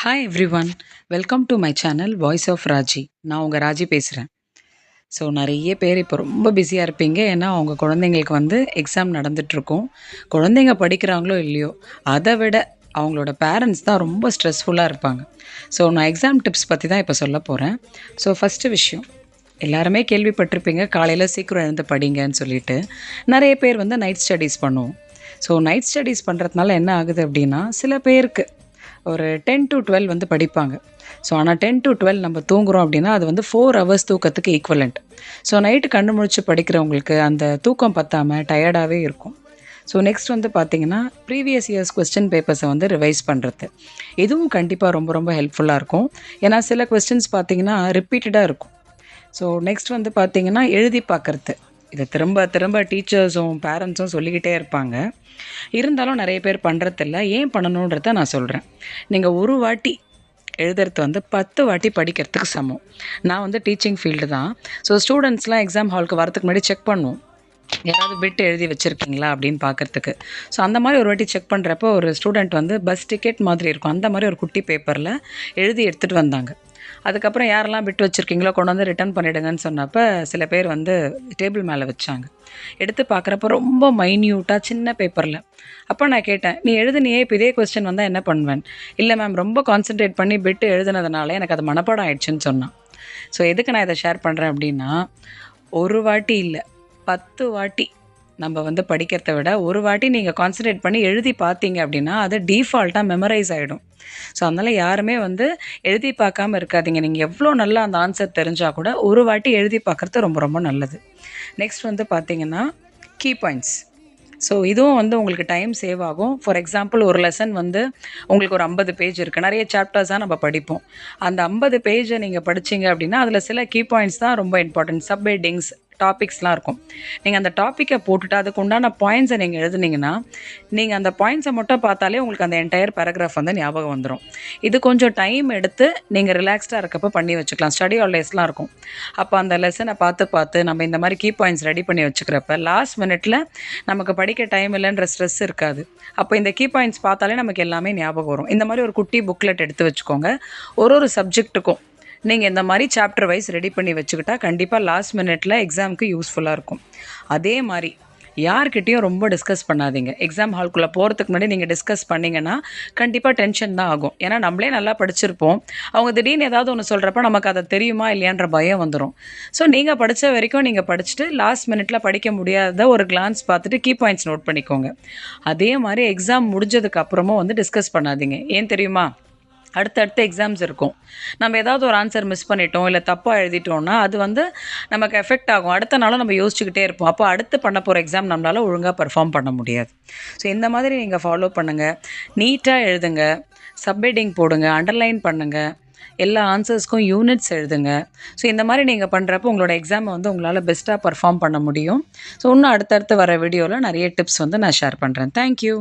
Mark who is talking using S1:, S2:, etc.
S1: Hi everyone. Welcome to my channel voice of Raji. நான் உங்கள் ராஜி பேசுகிறேன். ஸோ நிறைய பேர் இப்போ ரொம்ப பிஸியாக இருப்பீங்க. ஏன்னா அவங்க குழந்தைங்களுக்கு எக்ஸாம் நடந்துகிட்ருக்கும். குழந்தைங்க படிக்கிறாங்களோ இல்லையோ, அதை விட அவங்களோட பேரண்ட்ஸ் தான் ரொம்ப ஸ்ட்ரெஸ்ஃபுல்லாக இருப்பாங்க. ஸோ நான் எக்ஸாம் டிப்ஸ் பற்றி தான் இப்போ சொல்ல போகிறேன். ஸோ ஃபஸ்ட்டு விஷயம், எல்லாருமே கேள்விப்பட்டிருப்பீங்க, காலையில் சீக்கிரம் எழுந்து படிங்கன்னு சொல்லிட்டு. நிறைய பேர் நைட் ஸ்டடீஸ் பண்ணுவோம். ஸோ நைட் ஸ்டடீஸ் பண்ணுறதுனால என்ன ஆகுது அப்படின்னா, சில பேருக்கு ஒரு 10 to 12 படிப்பாங்க. ஸோ ஆனால் 10 to 12 நம்ம தூங்குறோம் அப்படின்னா அது 4 ஹவர்ஸ் தூக்கத்துக்கு ஈக்குவலண்ட். ஸோ நைட்டு கண்ணு முழிச்சு படிக்கிறவங்களுக்கு அந்த தூக்கம் பத்தாமல் டயர்டாகவே இருக்கும். ஸோ நெக்ஸ்ட் பார்த்தீங்கன்னா, ப்ரீவியஸ் இயர்ஸ் கொஸ்டின் பேப்பர்ஸை ரிவைஸ் பண்ணுறது. இதுவும் கண்டிப்பாக ரொம்ப ரொம்ப ஹெல்ப்ஃபுல்லாக இருக்கும். ஏன்னா சில கொஸ்டின்ஸ் பார்த்தீங்கன்னா ரிப்பீட்டடாக இருக்கும். ஸோ நெக்ஸ்ட் பார்த்தீங்கன்னா, எழுதி பார்க்குறது. இதை திரும்ப திரும்ப டீச்சர்ஸும் பேரண்ட்ஸும் சொல்லிக்கிட்டே இருப்பாங்க. இருந்தாலும் நிறைய பேர் பண்ணுறதில்ல. ஏன் பண்ணணுன்றத நான் சொல்கிறேன். நீங்கள் ஒரு வாட்டி எழுதுறது 10 வாட்டி படிக்கிறதுக்கு சமம். நான் டீச்சிங் ஃபீல்டு தான். ஸோ ஸ்டூடெண்ட்ஸ்லாம் எக்ஸாம் ஹாலுக்கு வரதுக்கு முன்னாடி செக் பண்ணுவோம், யாராவது பிட் எழுதி வச்சுருக்கீங்களா அப்படின்னு பார்க்குறதுக்கு. ஸோ அந்த மாதிரி ஒரு வாட்டி செக் பண்ணுறப்போ ஒரு ஸ்டூடெண்ட் பஸ் டிக்கெட் மாதிரி இருக்கும், அந்த மாதிரி ஒரு குட்டி பேப்பரில் எழுதி எடுத்துகிட்டு வந்தாங்க. அதுக்கப்புறம் யாரெல்லாம் பிட் வச்சுருக்கீங்களோ கொண்டு ரிட்டர்ன் பண்ணிவிடுங்கன்னு சொன்னப்போ சில பேர் டேபிள் மேலே வச்சாங்க. எடுத்து பார்க்குறப்ப ரொம்ப மைன்யூட்டாக சின்ன பேப்பரில். அப்போ நான் கேட்டேன், நீ எழுதுனியே, இப்போ இதே கொஸ்டின் வந்தால் என்ன பண்ணுவேன்? இல்லை மேம், ரொம்ப கான்சென்ட்ரேட் பண்ணி பிட்டு எழுதுனதுனால எனக்கு அது மனப்பாடம் ஆயிடுச்சுன்னு சொன்னான். ஸோ எதுக்கு நான் இதை ஷேர் பண்ணுறேன் அப்படின்னா, ஒரு வாட்டி இல்லை 10 வாட்டி நம்ம படிக்கிறத விட ஒரு வாட்டி நீங்கள் கான்சன்ட்ரேட் பண்ணி எழுதி பார்த்தீங்க அப்படின்னா அது டீஃபால்ட்டாக மெமரைஸ் ஆகிடும். ஸோ அதனால் யாருமே எழுதி பார்க்காம இருக்காதீங்க. நீங்கள் எவ்வளோ நல்லா அந்த ஆன்சர் தெரிஞ்சால் கூட ஒரு வாட்டி எழுதி பார்க்குறது ரொம்ப ரொம்ப நல்லது. நெக்ஸ்ட் பார்த்தீங்கன்னா, கீ பாயிண்ட்ஸ். ஸோ இதுவும் உங்களுக்கு டைம் சேவ் ஆகும். ஃபார் எக்ஸாம்பிள், ஒரு லெசன் உங்களுக்கு ஒரு 50 பேஜ் இருக்குது. நிறைய சாப்டர்ஸாக நம்ம படிப்போம். அந்த 50 பேஜை நீங்கள் படிச்சிங்க அப்படின்னா அதில் சில கீ பாயிண்ட்ஸ் தான் ரொம்ப இம்பார்ட்டன்ட். சப் ஹெட்டிங்ஸ், டாபிக்ஸ்லாம் இருக்கும். நீங்கள் அந்த டாப்பிக்கை போட்டுட்டு அதுக்கு உண்டான பாயிண்ட்ஸை நீங்கள் எழுதுனீங்கன்னா, நீங்கள் அந்த பாயிண்ட்ஸை மட்டும் பார்த்தாலே உங்களுக்கு அந்த என்டையர் பேராகிராஃப் ஞாபகம் வந்துடும். இது கொஞ்சம் டைம் எடுத்து நீங்கள் ரிலாக்ஸ்டாக இருக்கப்போ பண்ணி வச்சுக்கலாம். ஸ்டடி ஹாலிடேஸ்லாம் இருக்கும். அப்போ அந்த லெசனை பார்த்து நம்ம இந்த மாதிரி கீ பாயிண்ட்ஸ் ரெடி பண்ணி வச்சுக்கிறப்ப லாஸ்ட் மினிட்ல நமக்கு படிக்க டைம் இல்லைன்ற ஸ்ட்ரெஸ் இருக்காது. அப்போ இந்த கீ பாயிண்ட்ஸ் பார்த்தாலே நமக்கு எல்லாமே ஞாபகம் வரும். இந்த மாதிரி ஒரு குட்டி புக்லெட் எடுத்து வச்சுக்கோங்க. ஒரு சப்ஜெக்ட்டுக்கும் நீங்கள் இந்த மாதிரி சாப்டர் வைஸ் ரெடி பண்ணி வச்சுக்கிட்டா கண்டிப்பாக லாஸ்ட் மினிட்ல எக்ஸாமுக்கு யூஸ்ஃபுல்லாக இருக்கும். அதே மாதிரி யார்கிட்டையும் ரொம்ப டிஸ்கஸ் பண்ணாதீங்க. எக்ஸாம் ஹால்குள்ளே போகிறதுக்கு முன்னாடி நீங்கள் டிஸ்கஸ் பண்ணிங்கன்னா கண்டிப்பாக டென்ஷன் தான் ஆகும். ஏன்னா நம்மளே நல்லா படிச்சிருப்போம், அவங்க திடீர்னு ஏதாவது ஒன்று சொல்கிறப்ப நமக்கு அதை தெரியுமா இல்லையான்ற பயம் வந்துடும். ஸோ நீங்கள் படித்த வரைக்கும் நீங்கள் படிச்சுட்டு லாஸ்ட் மினிட்ல படிக்க முடியாத ஒரு கிளான்ஸ் பார்த்துட்டு கீ பாயிண்ட்ஸ் நோட் பண்ணிக்கோங்க. அதே மாதிரி எக்ஸாம் முடிஞ்சதுக்கு அப்புறமும் டிஸ்கஸ் பண்ணாதீங்க. ஏன் தெரியுமா? அடுத்தடுத்து எக்ஸாம்ஸ் இருக்கும். நம்ம ஏதாவது ஒரு ஆன்சர் மிஸ் பண்ணிட்டோம், இல்லை தப்பாக எழுதிட்டோம்னா அது நமக்கு எஃபெக்ட் ஆகும். அடுத்த நாளும் நம்ம யோசிச்சுக்கிட்டே இருப்போம். அப்போ அடுத்து பண்ண போகிற எக்ஸாம் நம்மளால் ஒழுங்காக பர்ஃபார்ம் பண்ண முடியாது. ஸோ இந்த மாதிரி நீங்கள் ஃபாலோ பண்ணுங்கள். நீட்டாக எழுதுங்க, சப்ஹெட்டிங் போடுங்க, அண்டர்லைன் பண்ணுங்கள், எல்லா ஆன்சர்ஸ்க்கும் யூனிட்ஸ் எழுதுங்க. ஸோ இந்த மாதிரி நீங்கள் பண்ணுறப்போ உங்களோட எக்ஸாமை உங்களால் பெஸ்ட்டாக பர்ஃபார்ம் பண்ண முடியும். ஸோ இன்னும் அடுத்தடுத்து வர வீடியோவில் நிறைய டிப்ஸ் நான் ஷேர் பண்ணுறேன். தேங்க்யூ.